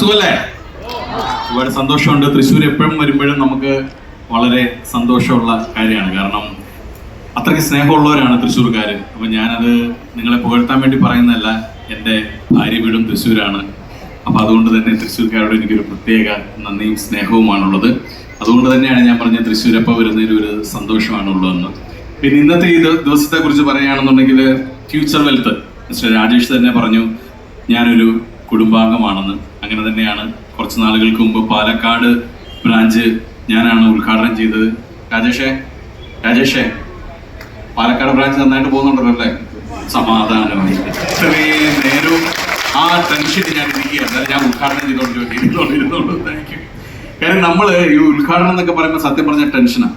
സുഖല്ലേ? ഒരുപാട് സന്തോഷമുണ്ട്. തൃശ്ശൂർ എപ്പോഴും വരുമ്പോഴും നമുക്ക് വളരെ സന്തോഷമുള്ള കാര്യമാണ്. കാരണം അത്രയ്ക്ക് സ്നേഹമുള്ളവരാണ് തൃശ്ശൂർക്കാർ. അപ്പം ഞാനത് നിങ്ങളെ പുകഴ്ത്താൻ വേണ്ടി പറയുന്നതല്ല. എൻ്റെ ഭാര്യ വീടും തൃശ്ശൂരാണ്. അപ്പം അതുകൊണ്ട് തന്നെ തൃശ്ശൂർക്കാരോട് എനിക്കൊരു പ്രത്യേക നന്ദിയും സ്നേഹവുമാണുള്ളത്. അതുകൊണ്ട് തന്നെയാണ് ഞാൻ പറഞ്ഞത് തൃശ്ശൂരപ്പം വരുന്നതിൽ ഒരു സന്തോഷമാണുള്ളതെന്ന്. പിന്നെ ഇന്നത്തെ ഈ ദിവസത്തെ കുറിച്ച് പറയുകയാണെന്നുണ്ടെങ്കിൽ ഫ്യൂച്ചർ വെൽത്ത് മിസ്റ്റർ രാജേഷ് തന്നെ പറഞ്ഞു ഞാനൊരു കുടുംബാംഗമാണെന്ന്. അങ്ങനെ തന്നെയാണ്. കുറച്ച് നാളുകൾക്ക് മുമ്പ് പാലക്കാട് ബ്രാഞ്ച് ഞാനാണ് ഉദ്ഘാടനം ചെയ്തത്. രാജേഷേ പാലക്കാട് ബ്രാഞ്ച് നന്നായിട്ട് പോകുന്നുണ്ടല്ലോ അല്ലേ? സമാധാനമായി. ഇത്രയും നേരവും ആ ടെൻഷന് ഞാൻ ഇരിക്കുക. എന്നാലും ഞാൻ ഉദ്ഘാടനം ചെയ്തോണ്ടിരുന്നോളൂ. Thank you. കാര്യം നമ്മൾ ഈ ഉദ്ഘാടനം എന്നൊക്കെ പറയുമ്പോൾ സത്യം പറഞ്ഞ ടെൻഷനാണ്.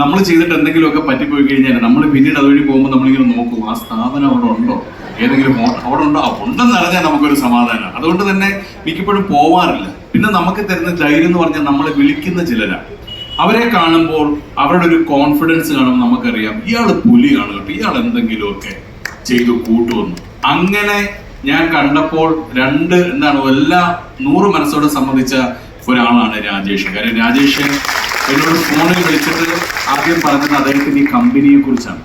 നമ്മൾ ചെയ്തിട്ട് എന്തെങ്കിലുമൊക്കെ പറ്റിപ്പോയി കഴിഞ്ഞാൽ നമ്മൾ പിന്നീട് അതുവഴി പോകുമ്പോൾ നമ്മളിങ്ങനെ നോക്കും ആ സ്ഥാപനം അവിടെ ഉണ്ടോ, ഏതെങ്കിലും അവിടെ ഉണ്ടോ. ഉണ്ടെന്ന് അറിഞ്ഞാൽ നമുക്കൊരു സമാധാനമാണ്. അതുകൊണ്ട് തന്നെ മിക്കപ്പോഴും പോവാറില്ല. പിന്നെ നമുക്ക് തരുന്ന ധൈര്യം എന്ന് പറഞ്ഞാൽ നമ്മളെ വിളിക്കുന്ന ചിലരാണ്. അവരെ കാണുമ്പോൾ അവരുടെ ഒരു കോൺഫിഡൻസ് കാണുമ്പോൾ നമുക്കറിയാം ഇയാൾ പുലിയാണ് കേട്ടോ, ഇയാൾ എന്തെങ്കിലുമൊക്കെ ചെയ്തു കൂട്ടുമെന്ന്. അങ്ങനെ ഞാൻ കണ്ടപ്പോൾ എല്ലാ 100 മനസ്സോടെ സംബന്ധിച്ച ഒരാളാണ് രാജേഷ്. കാര്യം രാജേഷ് എന്നോട് ഫോണിൽ വിളിച്ചിട്ട് ആദ്യം പറഞ്ഞത് അദ്ദേഹത്തിന് ഈ കമ്പനിയെ കുറിച്ചാണ്.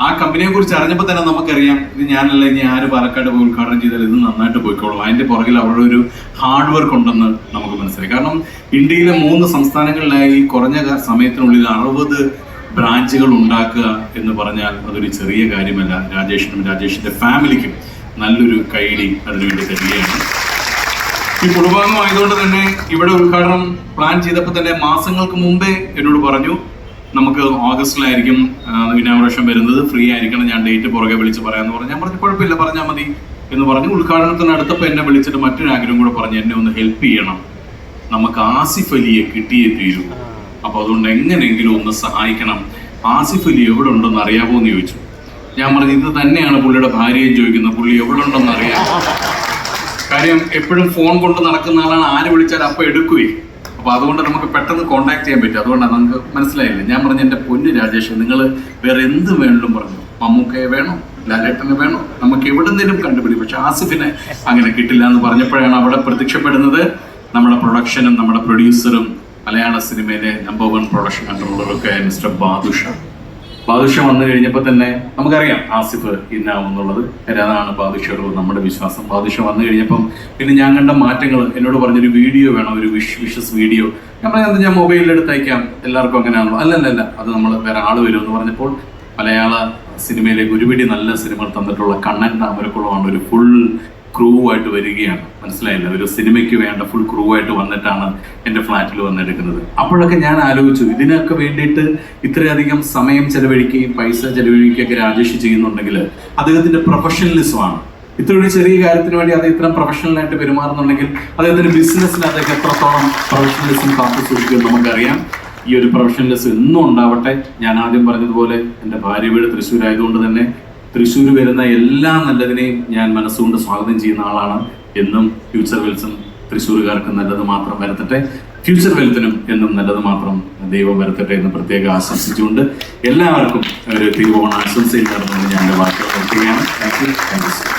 ആ കമ്പനിയെ കുറിച്ച് അറിഞ്ഞപ്പോൾ തന്നെ നമുക്കറിയാം ഇത് ഞാനല്ല, ഇനി ആര് പാലക്കാട് പോയി ഉദ്ഘാടനം ചെയ്താൽ ഇത് നന്നായിട്ട് പോയിക്കോളും. അതിന്റെ പുറകിൽ അവരുടെ ഒരു ഹാർഡ് വർക്ക് ഉണ്ടെന്ന് നമുക്ക് മനസ്സിലായി. കാരണം ഇന്ത്യയിലെ 3 സംസ്ഥാനങ്ങളിലായി കുറഞ്ഞ സമയത്തിനുള്ളിൽ 60 ബ്രാഞ്ചുകൾ ഉണ്ടാക്കുക എന്ന് പറഞ്ഞാൽ അതൊരു ചെറിയ കാര്യമല്ല. രാജേഷിനും രാജേഷിന്റെ ഫാമിലിക്കും നല്ലൊരു കൈയടി അതിനുവേണ്ടി തരികയാണ്. ഈ കുടുംബാംഗമായതുകൊണ്ട് തന്നെ ഇവിടെ ഉദ്ഘാടനം പ്ലാൻ ചെയ്തപ്പോൾ തന്നെ മാസങ്ങൾക്ക് മുമ്പേ എന്നോട് പറഞ്ഞു നമുക്ക് ഓഗസ്റ്റിലായിരിക്കും ഇനാഗുറേഷൻ വരുന്നത്, ഫ്രീ ആയിരിക്കണം, ഞാൻ ഡേറ്റ് പുറകെ വിളിച്ച് പറയാമെന്ന് പറഞ്ഞു. ഞാൻ പറഞ്ഞു കുഴപ്പമില്ല, പറഞ്ഞാൽ മതി എന്ന് പറഞ്ഞു. ഉദ്ഘാടനത്തിന് അടുത്തപ്പോൾ എന്നെ വിളിച്ചിട്ട് മറ്റൊരു ആഗ്രഹം കൂടെ പറഞ്ഞു, എന്നെ ഒന്ന് ഹെൽപ്പ് ചെയ്യണം, നമുക്ക് ആസിഫ് അലിയെ കിട്ടിയേ തീരൂ, അപ്പോൾ അതുകൊണ്ട് എങ്ങനെയെങ്കിലും ഒന്ന് സഹായിക്കണം, ആസിഫ് അലി എവിടെ ഉണ്ടെന്ന് അറിയാമോ എന്ന് ചോദിച്ചു. ഞാൻ പറഞ്ഞു ഇത് തന്നെയാണ് പുള്ളിയുടെ ഭാര്യയും ചോദിക്കുന്നത്, പുള്ളി എവിടെ ഉണ്ടെന്ന് അറിയാം. കാര്യം എപ്പോഴും ഫോൺ കൊണ്ട് നടക്കുന്ന ആളാണ്, ആര് വിളിച്ചാൽ അപ്പം എടുക്കുകയും. അപ്പോൾ അതുകൊണ്ട് നമുക്ക് പെട്ടെന്ന് കോൺടാക്ട് ചെയ്യാൻ പറ്റും. അതുകൊണ്ടാണ് നമുക്ക് മനസ്സിലായില്ല. ഞാൻ പറഞ്ഞു എൻ്റെ പൊന്നു രാജേഷ്, നിങ്ങൾ വേറെ എന്ത് വേണമെങ്കിലും പറഞ്ഞു, മമ്മൂക്കയെ വേണോ, ലാലേട്ടനെ വേണോ, നമുക്ക് എവിടെന്തെങ്കിലും കണ്ടുപിടിക്കും, പക്ഷെ ആസിഫിനെ അങ്ങനെ കിട്ടില്ല എന്ന് പറഞ്ഞപ്പോഴാണ് അവിടെ പ്രത്യക്ഷപ്പെടുന്നത് നമ്മുടെ പ്രൊഡക്ഷനും നമ്മുടെ പ്രൊഡ്യൂസറും മലയാള സിനിമയിലെ നമ്പർ 1 പ്രൊഡക്ഷൻ കൺട്രോളറൊക്കെ മിസ്റ്റർ ബാദുഷ വന്നു കഴിഞ്ഞപ്പോൾ തന്നെ നമുക്കറിയാം ആസിഫ് ഇന്നാവും എന്നുള്ളത്. അതാണ് ബാദുഷയോട് നമ്മുടെ വിശ്വാസം. ബാദുഷ വന്നു കഴിഞ്ഞപ്പം പിന്നെ ഞാൻ കണ്ട മാറ്റങ്ങൾ, എന്നോട് പറഞ്ഞൊരു വീഡിയോ വേണം, ഒരു വിഷസ് വീഡിയോ. ഞാൻ മൊബൈലിൽ എടുത്ത് അയക്കാം, എല്ലാവർക്കും അങ്ങനെയാണല്ലോ. അല്ലല്ല, അത് നമ്മൾ വേറെ ആൾ വരും എന്ന് പറഞ്ഞപ്പോൾ മലയാള സിനിമയിലേക്ക് ഒരുപിടി നല്ല സിനിമകൾ തന്നിട്ടുള്ള കണ്ണൻ താമരക്കുളമാണ് ഒരു ഫുൾ ക്രൂ ആയിട്ട് വരികയാണ്. മനസ്സിലായില്ല, ഒരു സിനിമയ്ക്ക് വേണ്ട ഫുൾ ക്രൂ ആയിട്ട് വന്നിട്ടാണ് എൻ്റെ ഫ്ലാറ്റിൽ വന്നെടുക്കുന്നത്. അപ്പോഴൊക്കെ ഞാൻ ആലോചിച്ചു, ഇതിനൊക്കെ വേണ്ടിയിട്ട് ഇത്രയധികം സമയം ചെലവഴിക്കുകയും പൈസ ചെലവഴിക്കുകയൊക്കെ രാജേഷ് ചെയ്യുന്നുണ്ടെങ്കിൽ അദ്ദേഹത്തിന്റെ പ്രൊഫഷണലിസമാണ്. ഇത്ര ഒരു ചെറിയ കാര്യത്തിന് വേണ്ടി അത് ഇത്ര പ്രൊഫഷണലായിട്ട് പെരുമാറുന്നുണ്ടെങ്കിൽ അദ്ദേഹത്തിന്റെ ബിസിനസ്സിൽ അതൊക്കെ എത്രത്തോളം പ്രൊഫഷണലിസം കാത്തു സൂക്ഷിക്കും നമുക്കറിയാം. ഈ ഒരു പ്രൊഫഷണലിസം എന്നും ഉണ്ടാവട്ടെ. ഞാൻ ആദ്യം പറഞ്ഞതുപോലെ എൻ്റെ ഭാര്യ വീട് തൃശ്ശൂർ ആയതുകൊണ്ട് തന്നെ തൃശ്ശൂർ വരുന്ന എല്ലാ നല്ലതിനെയും ഞാൻ മനസ്സുകൊണ്ട് സ്വാഗതം ചെയ്യുന്ന ആളാണ്. എന്നും ഫ്യൂച്ചർ വെൽസും തൃശ്ശൂരുകാർക്ക് നല്ലത് മാത്രം വരുത്തട്ടെ, ഫ്യൂച്ചർ വെൽത്തിനും എന്നും നല്ലത് മാത്രം ദൈവം വരുത്തട്ടെ എന്ന് പ്രത്യേകം ആശംസിച്ചുകൊണ്ട് എല്ലാവർക്കും ഒരു തിരുവോണ ആശംസയിൽ നടന്നുകൊണ്ട് ഞാൻ എൻ്റെ വാക്കുകൾ നിർത്തുകയാണ്. Thank you.